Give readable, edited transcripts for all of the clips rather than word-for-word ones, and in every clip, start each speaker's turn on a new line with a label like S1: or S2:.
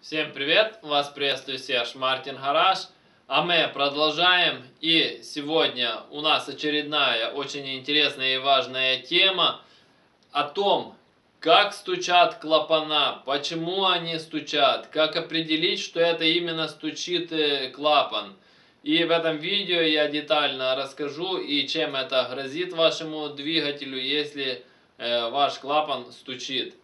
S1: Всем привет! Вас приветствует Серж Мартин Гараж. А мы продолжаем. И сегодня у нас очередная очень интересная и важная тема о том, как стучат клапана, почему они стучат, как определить, что это именно стучит клапан. И в этом видео я детально расскажу, и чем это грозит вашему двигателю, если ваш клапан стучит.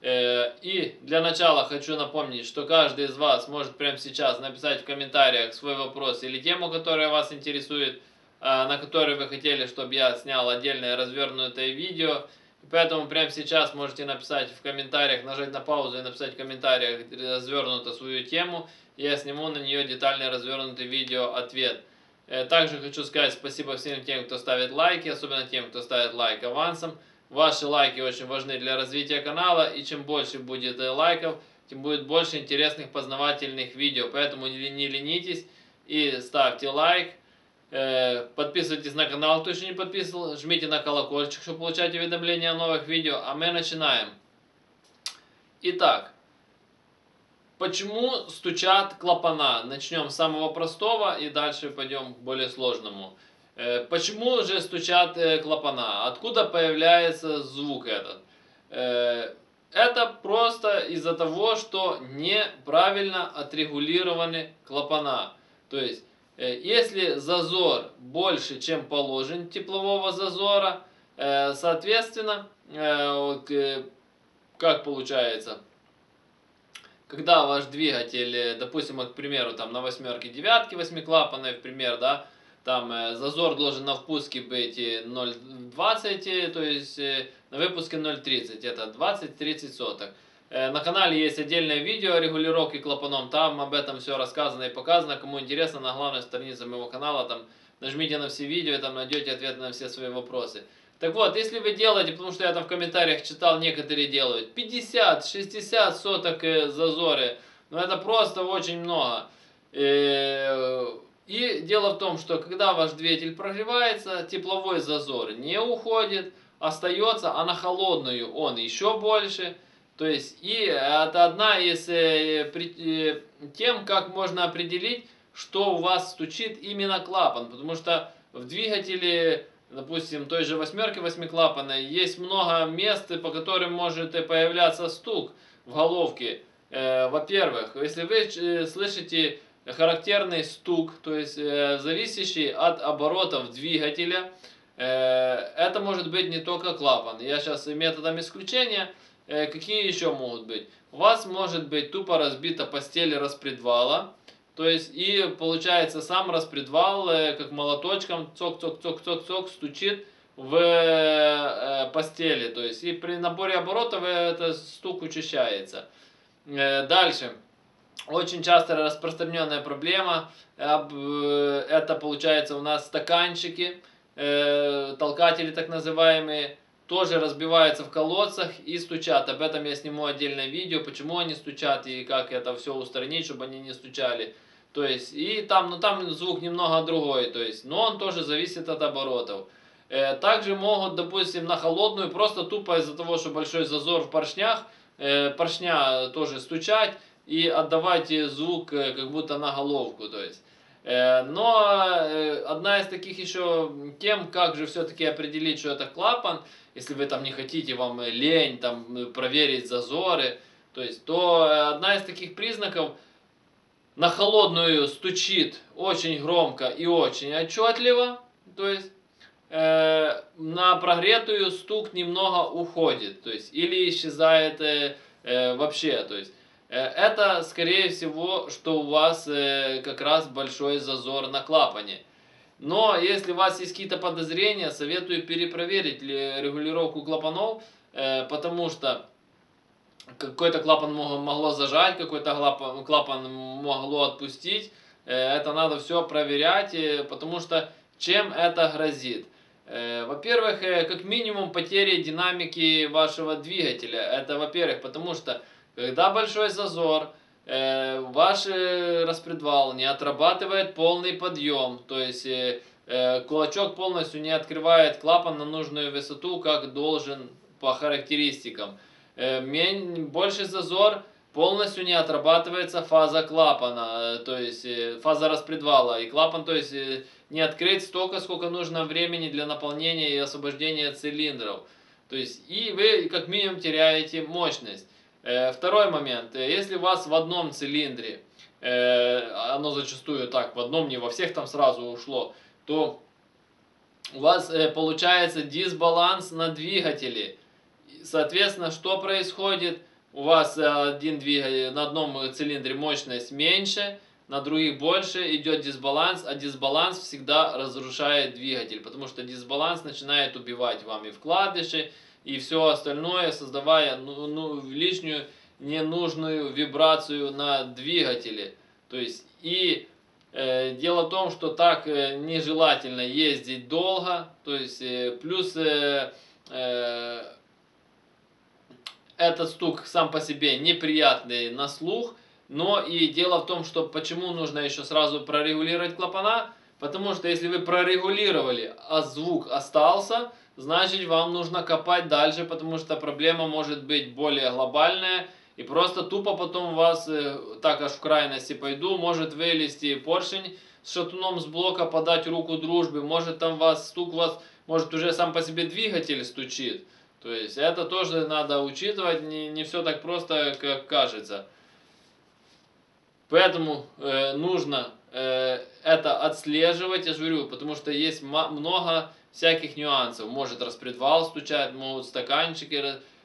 S1: И для начала хочу напомнить, что каждый из вас может прямо сейчас написать в комментариях свой вопрос или тему, которая вас интересует, на которой вы хотели, чтобы я снял отдельное развернутое видео. Поэтому прямо сейчас можете написать в комментариях, нажать на паузу и написать в комментариях развернуто свою тему. И я сниму на нее детальный развернутый видео ответ. Также хочу сказать спасибо всем тем, кто ставит лайки, особенно тем, кто ставит лайк авансом. Ваши лайки очень важны для развития канала, и чем больше будет лайков, тем будет больше интересных познавательных видео. Поэтому не ленитесь и ставьте лайк. Подписывайтесь на канал, кто еще не подписывал. Жмите на колокольчик, чтобы получать уведомления о новых видео. А мы начинаем. Итак, почему стучат клапана? Начнем с самого простого и дальше пойдем к более сложному. Почему же стучат клапана? Откуда появляется звук этот? Это просто из-за того, что неправильно отрегулированы клапана. То есть, если зазор больше, чем положен теплового зазора, соответственно, как получается? Когда ваш двигатель, допустим, вот, к примеру, там на восьмерке, девятке, восьмиклапанной, в пример, да, там зазор должен на впуске быть 0,20, то есть на выпуске 0,30, это 20-30 соток. На канале есть отдельное видео о регулировке клапаном, там об этом все рассказано и показано. Кому интересно, на главной странице моего канала, там нажмите на все видео, там найдете ответы на все свои вопросы. Так вот, если вы делаете, потому что я там в комментариях читал, некоторые делают 50-60 соток зазоры, но это просто очень много. И дело в том, что когда ваш двигатель прогревается, тепловой зазор не уходит, остается, а на холодную он еще больше. То есть, и это одна из тем, как можно определить, что у вас стучит именно клапан. Потому что в двигателе, допустим, той же восьмерки восьмиклапанной, есть много мест, по которым может появляться стук в головке. Во-первых, если вы слышите характерный стук, то есть зависящий от оборотов двигателя, это может быть не только клапан. Я сейчас методом исключения, какие еще могут быть? У вас может быть тупо разбита постель распредвала, то есть и получается сам распредвал как молоточком цок-цок-цок-цок-цок стучит в постели, то есть и при наборе оборотов этот стук учащается. Дальше. Очень часто распространенная проблема, это получается у нас стаканчики, толкатели так называемые, тоже разбиваются в колодцах и стучат. Об этом я сниму отдельное видео, почему они стучат и как это все устранить, чтобы они не стучали. То есть, и там, ну там звук немного другой, то есть, но он тоже зависит от оборотов. Также могут, допустим, на холодную, просто тупо из-за того, что большой зазор в поршнях, поршня тоже стучать и отдавать звук как будто на головку, то есть. Но одна из таких еще тем, как же все-таки определить, что это клапан, если вы там не хотите, вам лень там проверить зазоры, то есть, то одна из таких признаков: на холодную стучит очень громко и очень отчетливо, то есть на прогретую стук немного уходит, то есть, или исчезает вообще, то есть. Это, скорее всего, что у вас как раз большой зазор на клапане. Но если у вас есть какие-то подозрения, советую перепроверить регулировку клапанов, потому что какой-то клапан могло зажать, какой-то клапан могло отпустить. Это надо все проверять, потому что чем это грозит? Во-первых, как минимум потери динамики вашего двигателя. Это, во-первых, потому что когда большой зазор, ваш распредвал не отрабатывает полный подъем, то есть кулачок полностью не открывает клапан на нужную высоту, как должен по характеристикам. Больше зазор, полностью не отрабатывается фаза клапана, то есть фаза распредвала. И клапан, то есть не открыть столько, сколько нужно времени для наполнения и освобождения цилиндров. То есть и вы как минимум теряете мощность. Второй момент. Если у вас в одном цилиндре, оно зачастую так, в одном, не во всех там сразу ушло, то у вас получается дисбаланс на двигателе. Соответственно, что происходит? У вас один двигатель, на одном цилиндре мощность меньше, на других больше, идет дисбаланс, а дисбаланс всегда разрушает двигатель, потому что дисбаланс начинает убивать вам и вкладыши, и все остальное, создавая лишнюю ненужную вибрацию на двигателе. То есть, и дело в том, что так нежелательно ездить долго, то есть, плюс этот стук сам по себе неприятный на слух, но и дело в том, что почему нужно еще сразу прорегулировать клапана, потому что если вы прорегулировали, а звук остался, значит вам нужно копать дальше, потому что проблема может быть более глобальная, и просто тупо потом у вас, так аж в крайности пойду, может вылезти поршень с шатуном с блока, подать руку дружбы, может там стук вас, может уже сам по себе двигатель стучит. То есть это тоже надо учитывать, не все так просто, как кажется. Поэтому нужно это отслеживать, я же говорю, потому что есть много всяких нюансов. Может распредвал стучать, могут стаканчики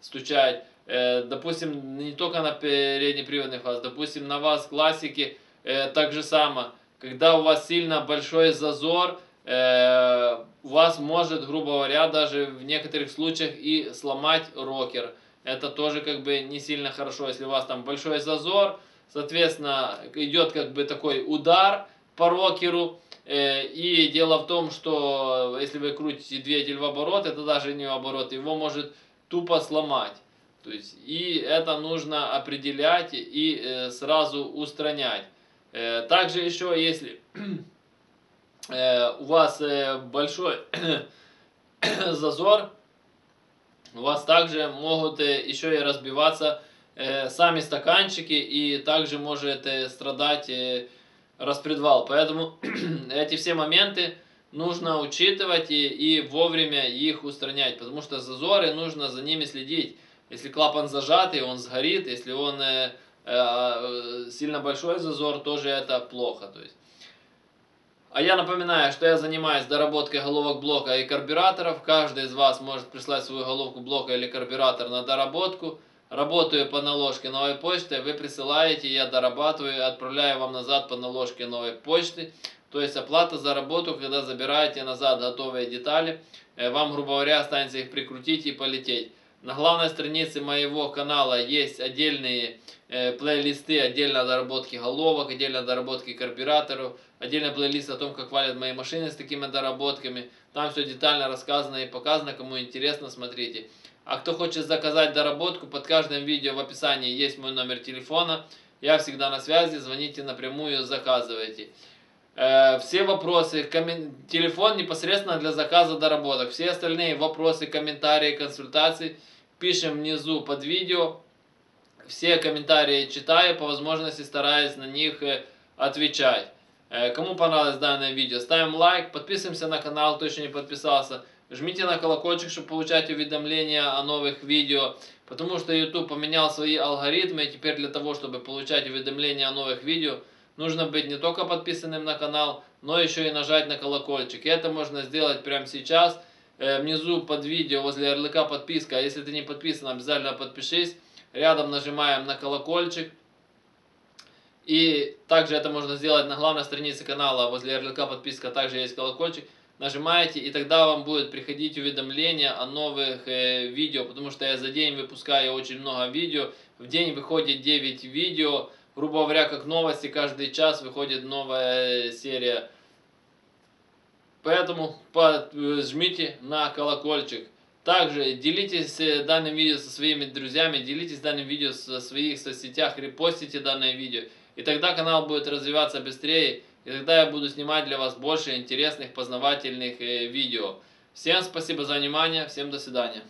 S1: стучать. Допустим, не только на переднеприводных фаз, допустим, на вас классики так же само. Когда у вас сильно большой зазор, у вас может, грубо говоря, даже в некоторых случаях и сломать рокер. Это тоже как бы не сильно хорошо, если у вас там большой зазор, соответственно, идет как бы такой удар по рокеру. И дело в том, что если вы крутите двигатель в оборот, это даже не в оборот, его может тупо сломать. То есть, и это нужно определять и сразу устранять. Также еще, если у вас большой зазор, у вас также могут еще и разбиваться сами стаканчики, и также может страдать распредвал. Поэтому эти все моменты нужно учитывать и вовремя их устранять, потому что зазоры, нужно за ними следить. Если клапан зажатый, он сгорит, если он сильно большой зазор, тоже это плохо. То есть. А я напоминаю, что я занимаюсь доработкой головок блока и карбюраторов. Каждый из вас может прислать свою головку блока или карбюратор на доработку. Работаю по наложке новой почты, вы присылаете, я дорабатываю и отправляю вам назад по наложке новой почты. То есть оплата за работу, когда забираете назад готовые детали, вам, грубо говоря, останется их прикрутить и полететь. На главной странице моего канала есть отдельные плейлисты, отдельно доработки головок, отдельно доработки карбюраторов, отдельный плейлист о том, как валят мои машины с такими доработками. Там все детально рассказано и показано, кому интересно, смотрите. А кто хочет заказать доработку, под каждым видео в описании есть мой номер телефона. Я всегда на связи, звоните напрямую, заказывайте. Все вопросы, телефон непосредственно для заказа доработок. Все остальные вопросы, комментарии, консультации пишем внизу под видео. Все комментарии читаю, по возможности стараюсь на них отвечать. Кому понравилось данное видео, ставим лайк, подписываемся на канал, кто еще не подписался. Жмите на колокольчик, чтобы получать уведомления о новых видео, потому что YouTube поменял свои алгоритмы, и теперь для того, чтобы получать уведомления о новых видео, нужно быть не только подписанным на канал, но еще и нажать на колокольчик. И это можно сделать прямо сейчас. Внизу под видео возле ярлыка подписка, если ты не подписан, обязательно подпишись. Рядом нажимаем на колокольчик. И также это можно сделать на главной странице канала, возле ярлыка подписка также есть колокольчик. Нажимаете, и тогда вам будет приходить уведомления о новых видео, потому что я за день выпускаю очень много видео. В день выходит 9 видео, грубо говоря, как новости, каждый час выходит новая серия. Поэтому жмите на колокольчик. Также делитесь данным видео со своими друзьями, делитесь данным видео в своих соцсетях, репостите данное видео. И тогда канал будет развиваться быстрее, и тогда я буду снимать для вас больше интересных познавательных видео. Всем спасибо за внимание, всем до свидания.